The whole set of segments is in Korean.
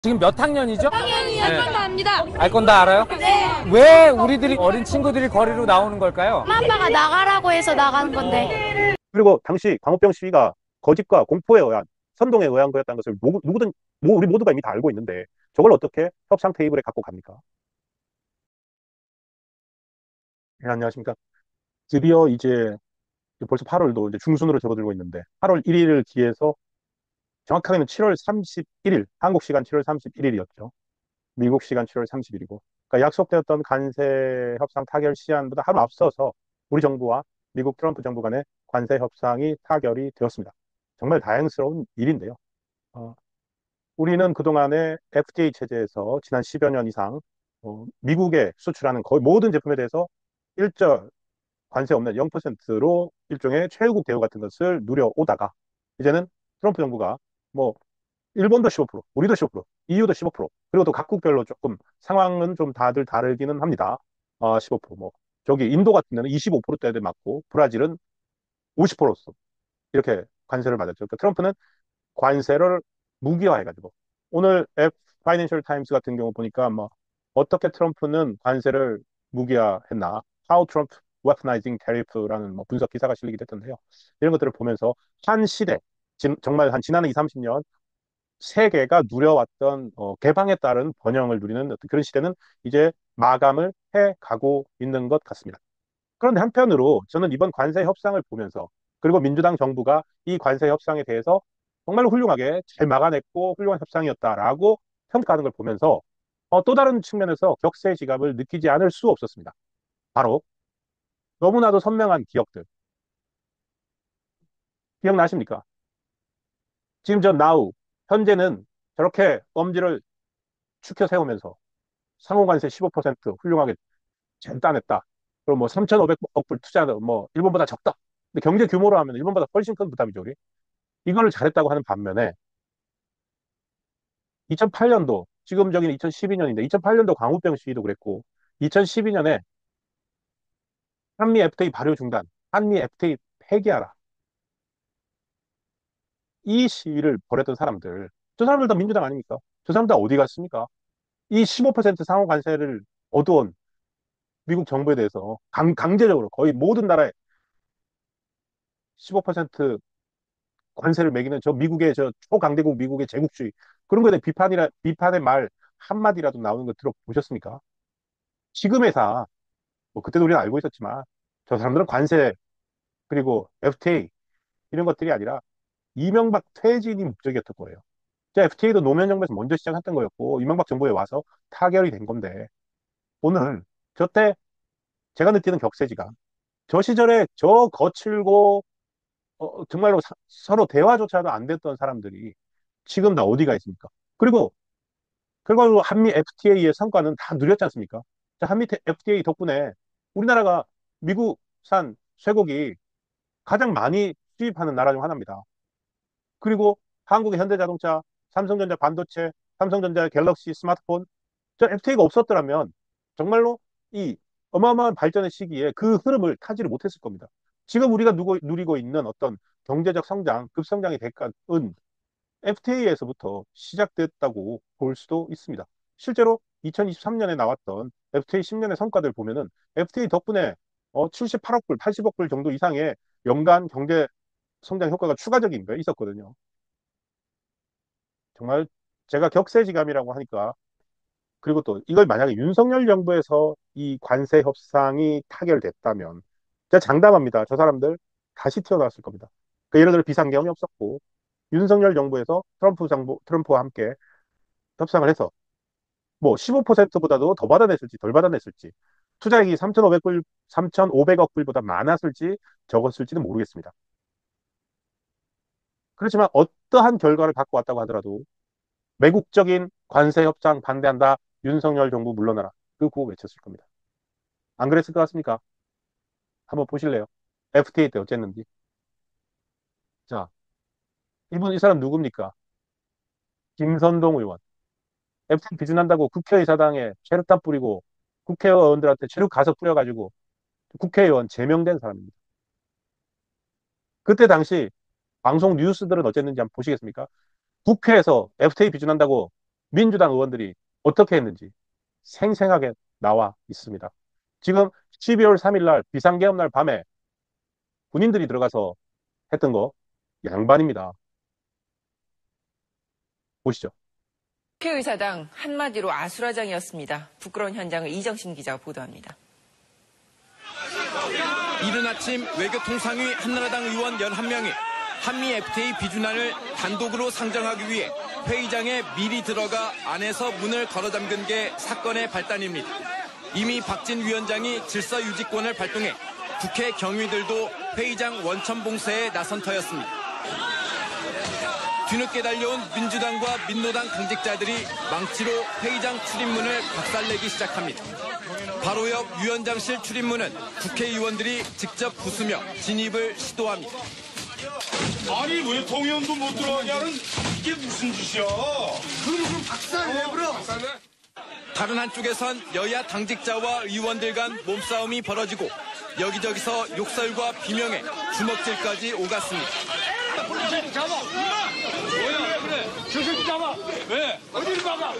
지금 몇 학년이죠? 당연히 할건 다 압니다. 알 건 다 알아요? 네. 왜 우리들이 어린 친구들이 거리로 나오는 걸까요? 엄마 아빠가 나가라고 해서 나가는 건데. 그리고 당시 광우병 시위가 거짓과 공포에 의한 선동에 의한 거였다는 것을 누구든 우리 모두가 이미 다 알고 있는데 저걸 어떻게 협상 테이블에 갖고 갑니까? 네, 안녕하십니까. 드디어 이제 벌써 8월도 이제 중순으로 접어들고 있는데 8월 1일을 기해서 정확하게는 7월 31일, 한국 시간 7월 31일이었죠. 미국 시간 7월 30일이고. 그러니까 약속되었던 관세 협상 타결 시한보다 하루 앞서서 우리 정부와 미국 트럼프 정부 간의 관세 협상이 타결이 되었습니다. 정말 다행스러운 일인데요. 어, 우리는 그동안에 FTA 체제에서 지난 10여 년 이상 미국에 수출하는 거의 모든 제품에 대해서 일절 관세 없는 0%로 일종의 최고급 대우 같은 것을 누려오다가 이제는 트럼프 정부가 뭐 일본도 15%, 우리도 15%, EU도 15%, 그리고 또 각국별로 조금 상황은 좀 다들 다르기는 합니다. 15%, 뭐 저기 인도 같은 데는 25%대를 맞고 브라질은 50% 이렇게 관세를 받았죠. 그러니까 트럼프는 관세를 무기화해가지고 오늘 파이낸셜 타임스 같은 경우 보니까 뭐 어떻게 트럼프는 관세를 무기화했나, How Trump Weaponizing Tariff라는 뭐 분석 기사가 실리기도 했던데요. 이런 것들을 보면서 한 시대, 정말 한 지난 2, 30년 세계가 누려왔던 개방에 따른 번영을 누리는 어떤 그런 시대는 이제 마감을 해 가고 있는 것 같습니다. 그런데 한편으로 저는 이번 관세 협상을 보면서 그리고 민주당 정부가 이 관세 협상에 대해서 정말로 훌륭하게 잘 막아냈고 훌륭한 협상이었다라고 평가하는 걸 보면서 또 다른 측면에서 격세지감을 느끼지 않을 수 없었습니다. 바로 너무나도 선명한 기억들. 기억나십니까? 지금 저 나우 현재는 저렇게 엄지를 축혀 세우면서 상호관세 15% 훌륭하게 잘 따냈다. 그럼 뭐 3,500억 불 투자도 뭐 일본보다 적다. 근데 경제 규모로 하면 일본보다 훨씬 큰 부담이죠, 우리. 이거를 잘했다고 하는 반면에 2008년도, 지금 저기는 2012년인데 2008년도 광우병 시위도 그랬고 2012년에 한미 FTA 발효 중단, 한미 FTA 폐기하라. 이 시위를 벌였던 사람들, 저 사람들 다 민주당 아닙니까? 저 사람들 다 어디 갔습니까? 이 15% 상호 관세를 얻어온 미국 정부에 대해서 강제적으로 거의 모든 나라에 15% 관세를 매기는 저 미국의 저 초강대국 미국의 제국주의 그런 거에 대해 비판의 말 한마디라도 나오는 거 들어보셨습니까? 지금 회사 뭐 그때도 우리는 알고 있었지만 저 사람들은 관세 그리고 FTA 이런 것들이 아니라 이명박 퇴진이 목적이었던 거예요. FTA도 노무현 정부에서 먼저 시작했던 거였고 이명박 정부에 와서 타결이 된 건데 오늘 저때 제가 느끼는 격세지가 저 시절에 저 거칠고 정말로 서로 대화조차도 안 됐던 사람들이 지금 다 어디가 있습니까? 그리고 결과적으로 한미 FTA의 성과는 다 누렸지 않습니까? 자, 한미 FTA 덕분에 우리나라가 미국산 쇠고기 가장 많이 수입하는 나라 중 하나입니다. 그리고 한국의 현대자동차, 삼성전자 반도체, 삼성전자 갤럭시 스마트폰, 저 FTA가 없었더라면 정말로 이 어마어마한 발전의 시기에 그 흐름을 타지를 못했을 겁니다. 지금 우리가 누리고 있는 어떤 경제적 성장, 급성장의 대가는 FTA에서부터 시작됐다고 볼 수도 있습니다. 실제로 2023년에 나왔던 FTA 10년의 성과들 보면은 FTA 덕분에 78억 불, 80억 불 정도 이상의 연간 경제 성장 효과가 추가적인 게 있었거든요. 정말 제가 격세지감이라고 하니까 그리고 또 이걸 만약에 윤석열 정부에서 이 관세 협상이 타결됐다면 제가 장담합니다. 저 사람들 다시 태어났을 겁니다. 그러니까 예를 들어 비상계엄이 없었고 윤석열 정부에서 트럼프와 함께 협상을 해서 뭐 15%보다도 더 받아냈을지 덜 받아냈을지 투자액이 3,500불, 3,500억 불보다 많았을지 적었을지는 모르겠습니다. 그렇지만 어떠한 결과를 갖고 왔다고 하더라도 매국적인 관세 협상 반대한다. 윤석열 정부 물러나라. 그 구호 외쳤을 겁니다. 안 그랬을 것 같습니까? 한번 보실래요? FTA 때 어쨌는지. 자, 이 사람 누굽니까? 김선동 의원. FTA 비준한다고 국회의사당에 최루탄 뿌리고 국회의원들한테 최루 가서 뿌려가지고 국회의원 제명된 사람입니다. 그때 당시 방송 뉴스들은 어쨌는지 한번 보시겠습니까? 국회에서 FTA 비준한다고 민주당 의원들이 어떻게 했는지 생생하게 나와 있습니다. 지금 12월 3일 날 비상계엄 날 밤에 군인들이 들어가서 했던 거 양반입니다. 보시죠. 국회의사당 한마디로 아수라장이었습니다. 부끄러운 현장을 이정신 기자가 보도합니다. 이른 아침 외교통상위 한나라당 의원 11명이 한미 FTA 비준안을 단독으로 상정하기 위해 회의장에 미리 들어가 안에서 문을 걸어 잠근 게 사건의 발단입니다. 이미 박진 위원장이 질서 유지권을 발동해 국회 경위들도 회의장 원천 봉쇄에 나선 터였습니다. 뒤늦게 달려온 민주당과 민노당 당직자들이 망치로 회의장 출입문을 박살내기 시작합니다. 바로 옆 위원장실 출입문은 국회의원들이 직접 부수며 진입을 시도합니다. 아니 왜 동의원도 못 들어가게 하는 이게 무슨 짓이야? 그럼 박살내버려. 다른 한쪽에선 여야 당직자와 의원들 간 몸싸움이 벌어지고 여기저기서 욕설과 비명에 주먹질까지 오갔습니다. 잡아. 뭐야 그래? 저 새끼 잡아. 왜? 어디를 막아?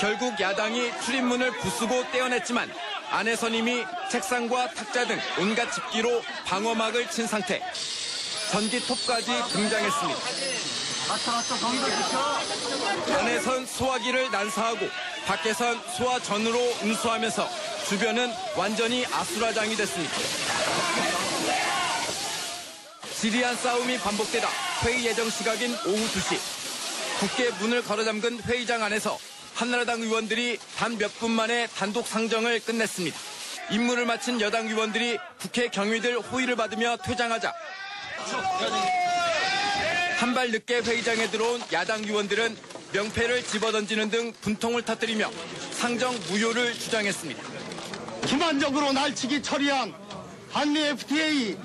결국 야당이 출입문을 부수고 떼어냈지만 안에선 이미 책상과 탁자 등 온갖 집기로 방어막을 친 상태. 전기톱까지 등장했습니다. 안에선 소화기를 난사하고 밖에선 소화전으로 응수하면서 주변은 완전히 아수라장이 됐습니다. 지리한 싸움이 반복되다 회의 예정 시각인 오후 2시. 굳게 문을 걸어 잠근 회의장 안에서 한나라당 의원들이 단 몇 분 만에 단독 상정을 끝냈습니다. 임무를 마친 여당 의원들이 국회 경위들 호의를 받으며 퇴장하자 한 발 늦게 회의장에 들어온 야당 의원들은 명패를 집어던지는 등 분통을 터뜨리며 상정 무효를 주장했습니다. 기만적으로 날치기 처리한 한미 FTA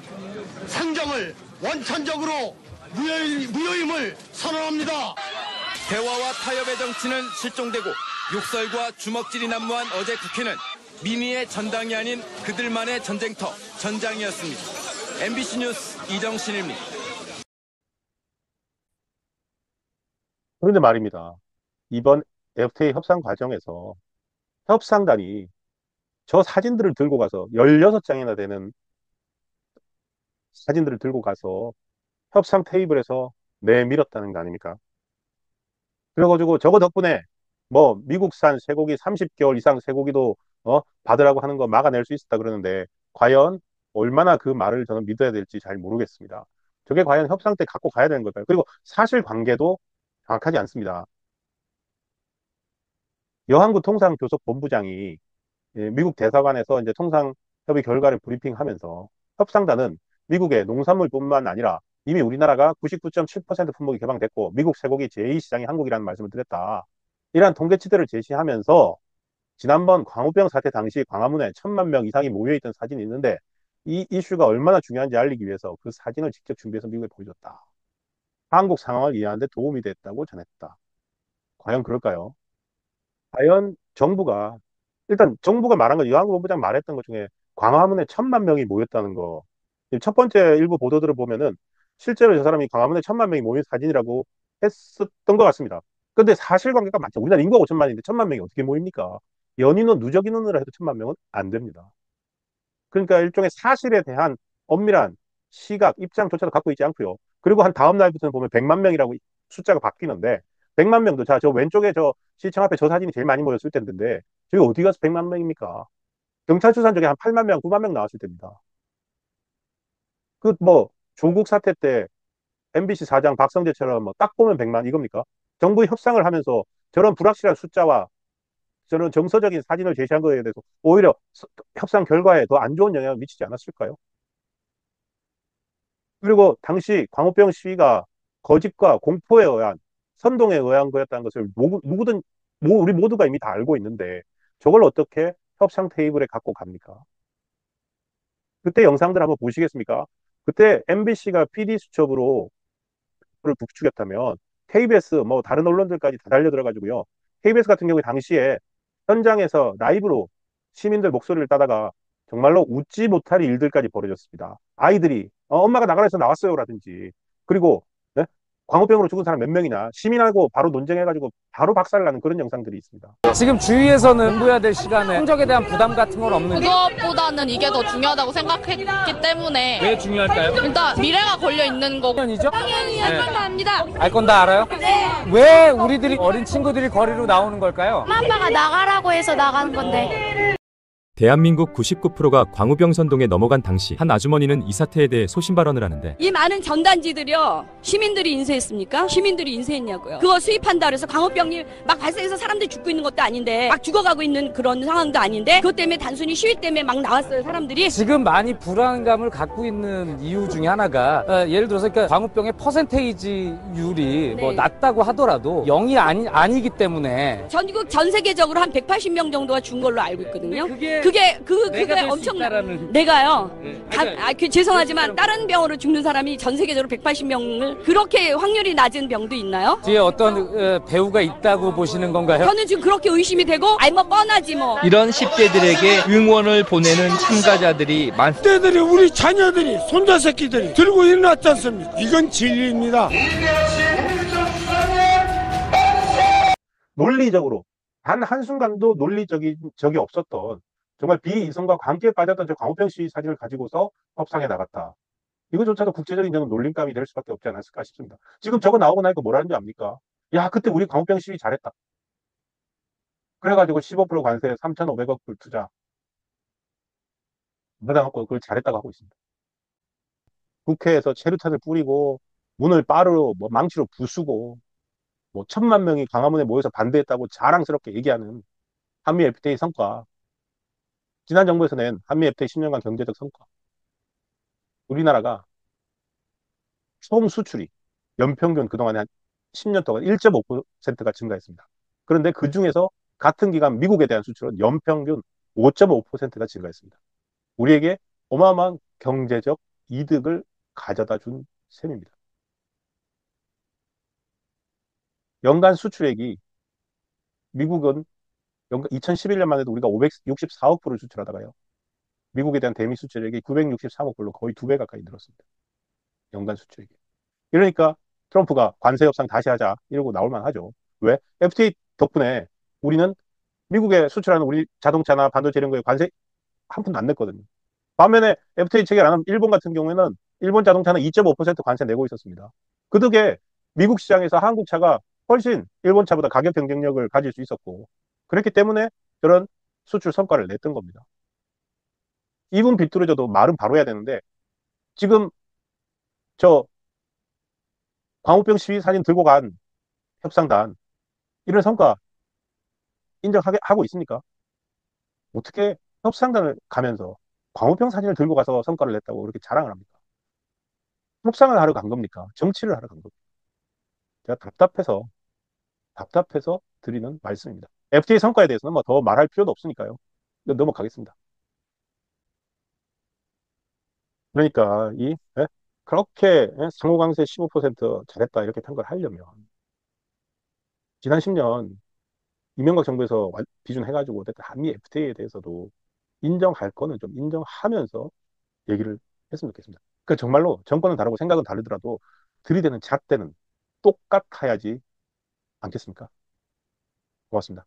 상정을 원천적으로 무효임을 선언합니다. 대화와 타협의 정치는 실종되고 욕설과 주먹질이 난무한 어제 국회는 민의의 전당이 아닌 그들만의 전쟁터, 전장이었습니다. MBC 뉴스 이정신입니다. 그런데 말입니다. 이번 FTA 협상 과정에서 협상단이 저 사진들을 들고 가서 16장이나 되는 사진들을 들고 가서 협상 테이블에서 내밀었다는 거 아닙니까? 그래가지고 저거 덕분에 뭐 미국산 쇠고기 30개월 이상 쇠고기도 받으라고 하는 거 막아낼 수 있었다 그러는데 과연 얼마나 그 말을 저는 믿어야 될지 잘 모르겠습니다. 저게 과연 협상 때 갖고 가야 되는 걸까요? 그리고 사실관계도 정확하지 않습니다. 여한구 통상교섭본부장이 미국 대사관에서 이제 통상협의 결과를 브리핑하면서 협상단은 미국의 농산물뿐만 아니라 이미 우리나라가 99.7% 품목이 개방됐고 미국 쇠고기 제2시장이 한국이라는 말씀을 드렸다. 이러한 통계치들을 제시하면서 지난번 광우병 사태 당시 광화문에 1,000만 명 이상이 모여있던 사진이 있는데 이 이슈가 얼마나 중요한지 알리기 위해서 그 사진을 직접 준비해서 미국에 보여줬다. 한국 상황을 이해하는 데 도움이 됐다고 전했다. 과연 그럴까요? 과연 정부가 일단 정부가 말한 거 여한구 본부장 말했던 것 중에 광화문에 1,000만 명이 모였다는 거. 첫 번째 일부 보도들을 보면은 실제로 저 사람이 광화문에 1,000만 명이 모인 사진이라고 했었던 것 같습니다. 근데 사실관계가 맞죠. 우리나라 인구가 5천만인데 1,000만 명이 어떻게 모입니까? 연인원, 누적 인원으로 해도 1,000만 명은 안 됩니다. 그러니까 일종의 사실에 대한 엄밀한 시각, 입장조차도 갖고 있지 않고요. 그리고 한 다음 날부터는 보면 100만 명이라고 숫자가 바뀌는데 100만 명도 자, 저 왼쪽에 저 시청 앞에 저 사진이 제일 많이 모였을 텐데 저기 어디 가서 100만 명입니까? 경찰 수산 쪽에 한 8만 명, 9만 명 나왔을 때입니다. 그 뭐 조국 사태 때 MBC 사장 박성재처럼 뭐 딱 보면 100만 이겁니까? 정부 협상을 하면서 저런 불확실한 숫자와 저런 정서적인 사진을 제시한 거에 대해서 오히려 협상 결과에 더 안 좋은 영향을 미치지 않았을까요? 그리고 당시 광우병 시위가 거짓과 공포에 의한 선동에 의한 거였다는 것을 누구든 우리 모두가 이미 다 알고 있는데 저걸 어떻게 협상 테이블에 갖고 갑니까? 그때 영상들 한번 보시겠습니까? 그때 MBC가 PD 수첩으로 를 부추겼다면 KBS 뭐 다른 언론들까지 다 달려들어가지고요. KBS 같은 경우에 당시에 현장에서 라이브로 시민들 목소리를 따다가 정말로 웃지 못할 일들까지 벌어졌습니다. 아이들이 엄마가 나가라해서 나왔어요라든지 그리고 네? 광우병으로 죽은 사람 몇 명이나 시민하고 바로 논쟁해가지고 바로 박살나는 그런 영상들이 있습니다. 지금 주위에서는 공부해야 될 시간에 성적에 대한 부담 같은 건 없는지. 그것보다는 이게 더 중요하다고 생각했기 때문에 왜 중요할까요? 일단 미래가 걸려 있는 거고. 10년이죠? 당연히 할 건 다 압니다. 알 건 다 알아요? 왜 우리들이 어린 친구들이 거리로 나오는 걸까요? 엄마 아빠가 나가라고 해서 나가는 건데. 대한민국 99%가 광우병 선동에 넘어간 당시 한 아주머니는 이 사태에 대해 소신 발언을 하는데, 이 많은 전단지들이요, 시민들이 인쇄했습니까? 시민들이 인쇄했냐고요. 그거 수입한다 그래서 광우병이 막 발생해서 사람들이 죽고 있는 것도 아닌데, 막 죽어가고 있는 그런 상황도 아닌데, 그것 때문에 단순히 시위 때문에 막 나왔어요, 사람들이. 지금 많이 불안감을 갖고 있는 이유 중에 하나가 예를 들어서 그러니까 광우병의 퍼센테이지율이 뭐 네. 낮다고 하더라도 0이 아니기 때문에. 전국 전 세계적으로 한 180명 정도가 준 걸로 알고 있거든요. 그게 그게 될수 엄청나. 있다라는. 내가요. 그러니까 죄송하지만 다른 병으로 죽는 사람이 전 세계적으로 180명을 그렇게 확률이 낮은 병도 있나요? 뒤에 어떤 배우가 있다고 보시는 건가요? 저는 지금 그렇게 의심이 되고, 아니 뭐 뻔하지 뭐. 이런 10대들에게 응원을 보내는 참가자들이 많습니다. 10대들이 우리 자녀들이 손자 새끼들이 들고 일어났지 않습니까? 이건 진리입니다. 논리적으로 단 한순간도 논리적인 적이 없었던 정말 비이성과 관계에 빠졌던 저 광우병 시위 사진을 가지고서 협상에 나갔다. 이거조차도 국제적인 저는 놀림감이 될 수밖에 없지 않았을까 싶습니다. 지금 저거 나오고 나니까 뭐라는 줄 압니까? 야, 그때 우리 광우병 시위 잘했다. 그래가지고 15% 관세 3,500억 불 투자 받아갖고 그걸 잘했다고 하고 있습니다. 국회에서 체류탄을 뿌리고 문을 빠르로 뭐 망치로 부수고 뭐 1,000만 명이 광화문에 모여서 반대했다고 자랑스럽게 얘기하는 한미 FTA 성과, 지난 정부에서 낸 한미 FTA 10년간 경제적 성과, 우리나라가 총 수출이 연평균 그동안에 한 10년 동안 1.5%가 증가했습니다. 그런데 그 중에서 같은 기간 미국에 대한 수출은 연평균 5.5%가 증가했습니다. 우리에게 어마어마한 경제적 이득을 가져다 준 셈입니다. 연간 수출액이 미국은 2011년만 해도 우리가 564억 불을 수출하다가요, 미국에 대한 대미 수출액이 963억 불로 거의 2배 가까이 늘었습니다. 연간 수출액이. 이러니까 트럼프가 관세 협상 다시 하자 이러고 나올만 하죠. 왜? FTA 덕분에 우리는 미국에 수출하는 우리 자동차나 반도체 이런 거에 관세 한 푼도 안 냈거든요. 반면에 FTA 체결 안 하면 일본 같은 경우에는 일본 자동차는 2.5% 관세 내고 있었습니다. 그 덕에 미국 시장에서 한국 차가 훨씬 일본 차보다 가격 경쟁력을 가질 수 있었고, 그렇기 때문에 그런 수출 성과를 냈던 겁니다. 입은 비뚤어져도 말은 바로 해야 되는데, 지금 저 광우병 시위 사진 들고 간 협상단 이런 성과 인정하고 있습니까? 어떻게 협상단을 가면서 광우병 사진을 들고 가서 성과를 냈다고 그렇게 자랑을 합니까? 협상을 하러 간 겁니까? 정치를 하러 간 겁니까? 제가 답답해서 드리는 말씀입니다. FTA 성과에 대해서는 뭐 더 말할 필요도 없으니까요. 넘어가겠습니다. 그러니까 그렇게 상호강세 15% 잘했다 이렇게 평가를 하려면 지난 10년 이명박 정부에서 비준해가지고 한미 FTA에 대해서도 인정할 거는 좀 인정하면서 얘기를 했으면 좋겠습니다. 그러니까 정말로 정권은 다르고 생각은 다르더라도 들이대는 잣대는 똑같아야지 않겠습니까? 고맙습니다.